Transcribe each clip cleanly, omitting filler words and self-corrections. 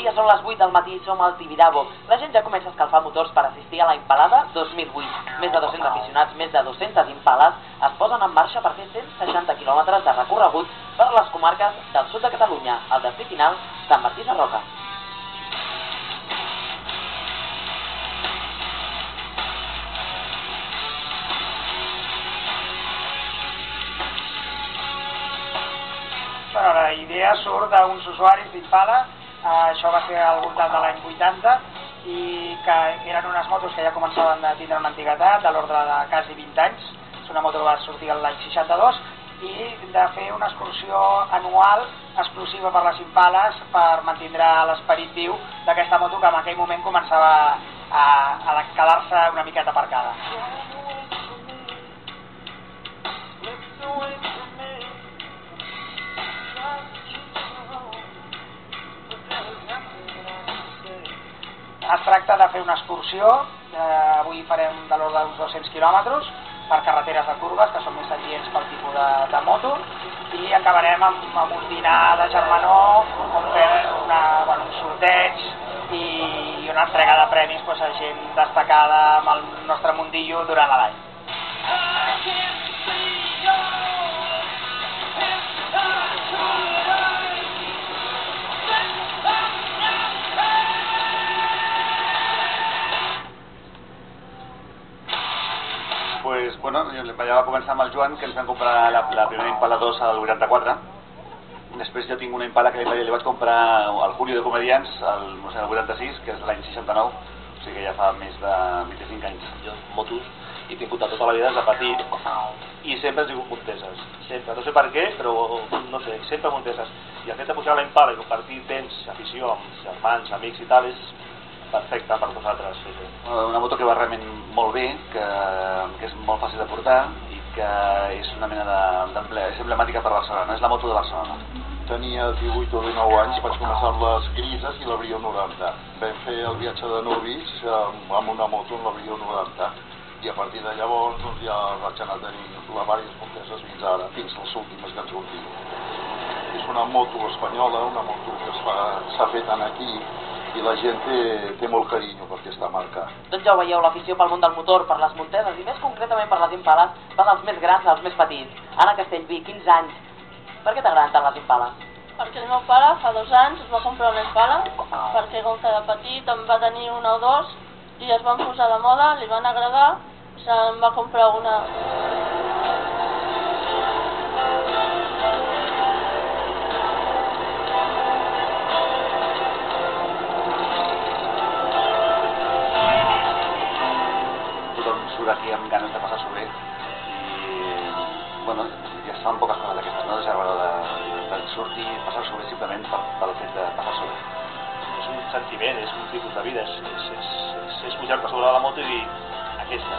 ja són les 8 del matí i som al Tibidabo. La gent ja comença a escalfar motors per assistir a la Impalada 2008. Més de 200 aficionats, més de 200 impales es posen en marxa per fer 160 quilòmetres de recorregut per les comarques del sud de Catalunya. El destí final, Sant Martí Sarroca. La idea surt d'uns usuaris d'Impala, això va ser al voltant de l'any 80, i que eren unes motos que ja començaven a tindre una antiguitat de l'ordre de quasi 20 anys. És una moto que va sortir l'any 62 i de fer una excursió anual exclusiva per les Impales per mantindre l'esperit viu d'aquesta moto que en aquell moment començava a quedar-se una miqueta aparcada. Es tracta de fer una excursió, avui farem de l'ordre d'uns 200 quilòmetres per carreteres de curves que són més adients pel tipus de moto, i acabarem amb un dinar de germanor on fer un sorteig i una entrega de premis a gent destacada amb el nostre mundillo durant l'any. Pues, bueno, allà va començar amb el Joan, que ens vam comprar la primera Impala 2 al 84. Després jo tinc una Impala que li vaig comprar al Julio de Comedians al 86, que és l'any 69, o sigui que ja fa més de 25 anys. Jo motos he tingut tota la vida des de petit i sempre he tingut monteses, sempre, no sé per què, però no sé, sempre monteses. I el fet de pujar a la Impala i compartir temps, afició amb germans, amics i tal, és perfecte per vosaltres. Una moto que va realment molt bé, que és molt fàcil de portar i que és una mena és emblemàtica per Barcelona, és la moto de Barcelona. Tenia 18 o 19 anys, vaig començar amb les grises i la Brio 90. Vam fer el viatge de nuvis amb una moto en la Brio 90 i a partir de llavors ja vaig anar tenint diverses monteses fins ara, fins les últimes que han sortit. És una moto espanyola, una moto que s'ha fet aquí i la gent té molt carinyo per aquesta marca. Doncs ja ho veieu, l'afició pel món del motor, per les monteses i més concretament per les Impales va dels més grans als més petits. Anna Castellví, 15 anys. Per què t'agraden tant les Impales? Perquè el meu pare fa 2 anys es va comprar una Impala, perquè com que de petit en va tenir una o dos i es van posar de moda, li van agradar, se'n va comprar una. Aquí amb ganes de passar-s'ho bé i bueno, ja es fan poques coses d'aquestes, no? De sortir i passar-s'ho bé simplement pel fet de passar-s'ho bé. És un sentiment, és un tipus de vida, és pujar-te sobre la moto i dir aquesta.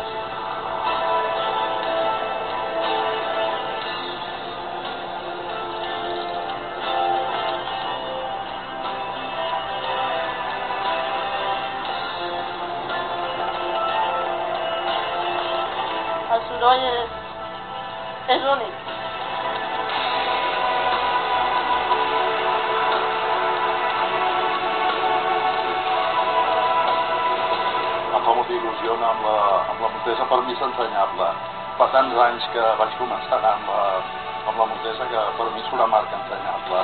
El soroll és únic. Em fa molta il·lusió amb la montesa, per mi és entranyable. Fa tants anys que vaig començar amb la montesa que per mi és una marca entranyable.